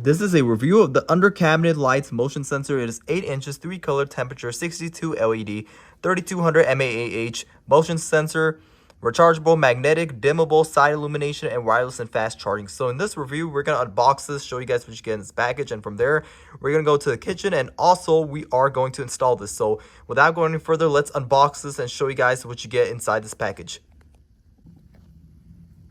This is a review of the under cabinet lights motion sensor. It is 8 inches, 3 color, temperature, 62 LED, 3200 mAh, motion sensor, rechargeable, magnetic, dimmable, side illumination, and wireless and fast charging. So in this review, we're going to unbox this, show you guys what you get in this package, and from there, we're going to go to the kitchen, and also we are going to install this. So without going any further, let's unbox this and show you guys what you get inside this package.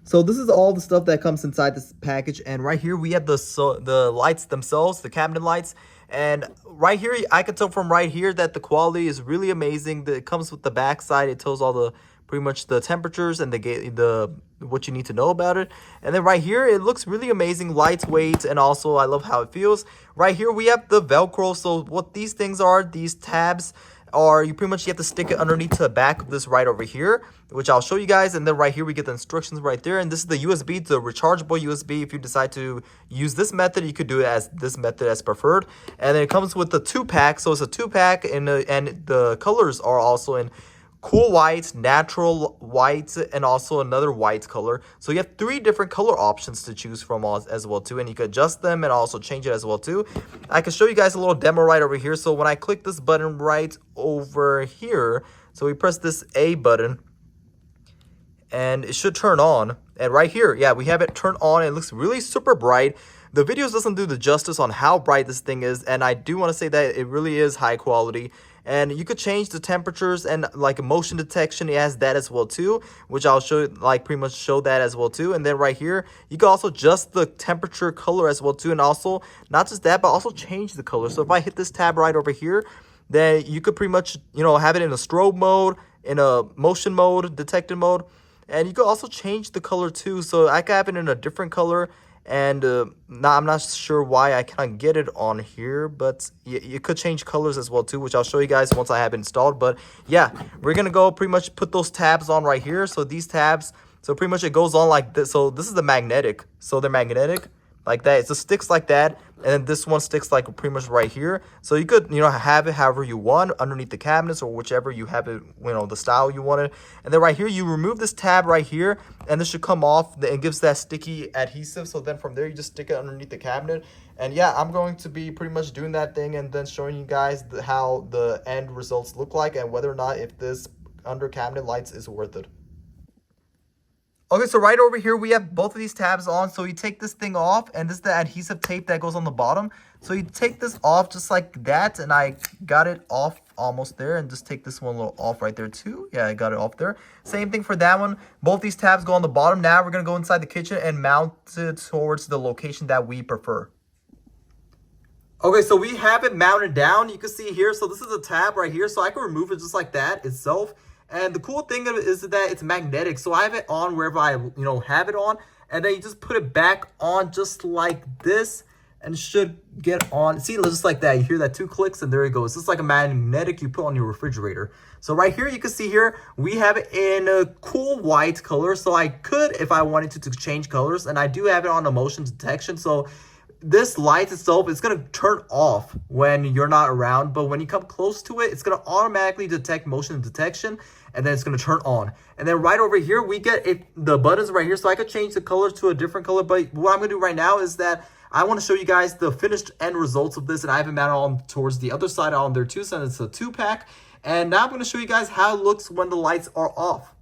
So this is all the stuff that comes inside this package, and right here we have the lights themselves, the cabinet lights, and right here I can tell from right here that the quality is really amazing. It comes with the back side. It tells all the pretty much the temperatures and the what you need to know about it. And then right here it looks really amazing, lightweight, and also I love how it feels. Right here we have the Velcro. So what these things are, these tabs are, you pretty much have to stick it underneath to the back of this right over here, which I'll show you guys. And then right here we get the instructions right there, and this is the USB, the rechargeable USB. If you decide to use this method, you could do it as this method as preferred. And then it comes with the 2-pack, so it's a 2-pack, and the colors are also in cool white, natural white, and also another white color. So you have 3 different color options to choose from as well too, and you can adjust them and also change it as well too. I can show you guys a little demo right over here. So when I click this button right over here, so we press this A button and it should turn on. And right here, yeah, we have it turned on. It looks really super bright. The videos doesn't do the justice on how bright this thing is, and I do want to say that it really is high quality. And you could change the temperatures and like motion detection. It has that as well too, which I'll show, like pretty much show that as well too. And then right here, you can also adjust the temperature color as well too, and also not just that, but also change the color. So if I hit this tab right over here, then you could pretty much, you know, have it in a strobe mode, in a motion mode, detected mode, and you could also change the color too. So I could have it in a different color. And now I'm not sure why I cannot get it on here, but you could change colors as well too, which I'll show you guys once I have it installed. But yeah, we're gonna go pretty much put those tabs on right here. So these tabs, so pretty much it goes on like this. So this is the magnetic, so they're magnetic like that. It just sticks like that, and then this one sticks like pretty much right here. So you could, you know, have it however you want underneath the cabinets or whichever you have it, you know, the style you want it. And then right here you remove this tab right here, and this should come off. It gives that sticky adhesive. So then from there you just stick it underneath the cabinet. And yeah, I'm going to be pretty much doing that thing and then showing you guys how the end results look like and whether or not if this under cabinet lights is worth it. Okay, so right over here, we have both of these tabs on. So you take this thing off, and this is the adhesive tape that goes on the bottom. So you take this off just like that, and I got it off almost there, and just take this one a little off right there too. Yeah, I got it off there. Same thing for that one. Both these tabs go on the bottom. Now we're gonna go inside the kitchen and mount it towards the location that we prefer. Okay, so we have it mounted down. You can see here, so this is a tab right here. So I can remove it just like that itself. And the cool thing of it is that it's magnetic. So I have it on wherever I, you know, have it on. And then you just put it back on just like this and should get on. See, just like that. You hear that 2 clicks and there it goes. It's just like a magnetic you put on your refrigerator. So right here, you can see here, we have it in a cool white color. So I could, if I wanted to change colors. And I do have it on the motion detection. So this light itself is going to turn off when you're not around, but when you come close to it, it's going to automatically detect motion detection, and then it's going to turn on. And then right over here, we get the buttons right here, so I could change the color to a different color. But what I'm going to do right now is that I want to show you guys the finished end results of this, and I have it mounted on towards the other side on there too, so it's a 2-pack. And now I'm going to show you guys how it looks when the lights are off.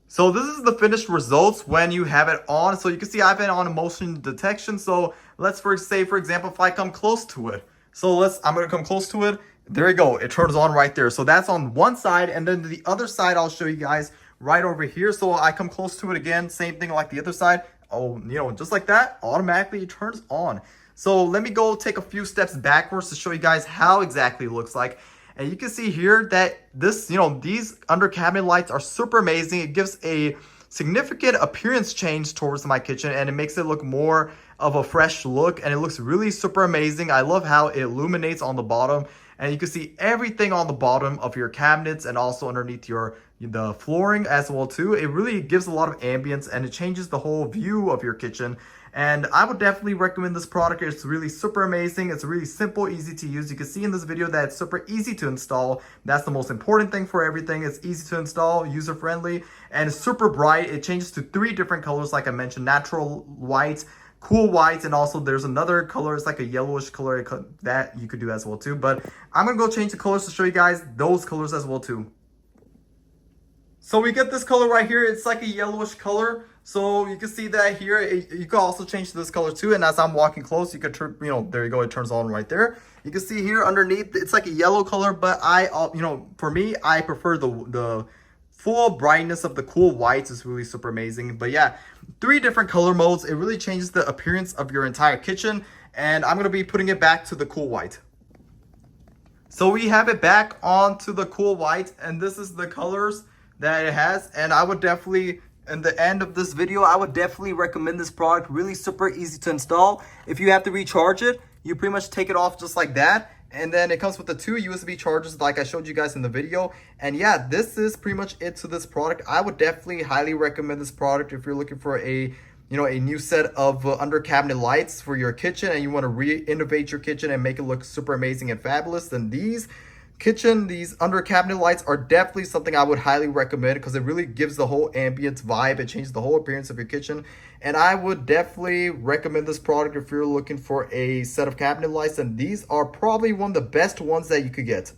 So this is the finished results when you have it on. So you can see I have it on motion detection. So let's say, for example, if I come close to it. So I'm going to come close to it. There you go. It turns on right there. So that's on one side. And then the other side, I'll show you guys right over here. So I come close to it again. Same thing like the other side. Oh, you know, just like that, automatically it turns on. So let me go take a few steps backwards to show you guys how exactly it looks like. And you can see here that this, you know, these under cabinet lights are super amazing. It gives a significant appearance change towards my kitchen, and it makes it look more of a fresh look, and it looks really super amazing. I love how it illuminates on the bottom, and you can see everything on the bottom of your cabinets and also underneath the flooring as well too. It really gives a lot of ambience, and it changes the whole view of your kitchen. And I would definitely recommend this product. It's really super amazing. It's really simple, easy to use. You can see in this video that it's super easy to install. That's the most important thing for everything. It's easy to install, user-friendly, and it's super bright. It changes to 3 different colors, like I mentioned: natural white, cool whites, and also there's another color, it's like a yellowish color that you could do as well too. But I'm gonna go change the colors to show you guys those colors as well too. So we get this color right here. It's like a yellowish color. So you can see that here. You can also change this color too. And as I'm walking close, you could turn, there you go. It turns on right there. You can see here underneath, it's like a yellow color. But for me, I prefer the full brightness of the cool whites. Is really super amazing. But yeah, 3 different color modes. It really changes the appearance of your entire kitchen. And I'm going to be putting it back to the cool white. So we have it back onto the cool white. And this is the colors that it has. And I would definitely, in the end of this video, I would definitely recommend this product. Really super easy to install. If you have to recharge it, you pretty much take it off just like that. And then it comes with the 2 USB chargers like I showed you guys in the video. And yeah, this is pretty much it to this product. I would definitely highly recommend this product if you're looking for a new set of under cabinet lights for your kitchen and you want to re-innovate your kitchen and make it look super amazing and fabulous. Then these under cabinet lights are definitely something I would highly recommend because it really gives the whole ambience vibe. It changes the whole appearance of your kitchen. And I would definitely recommend this product if you're looking for a set of cabinet lights. And these are probably one of the best ones that you could get.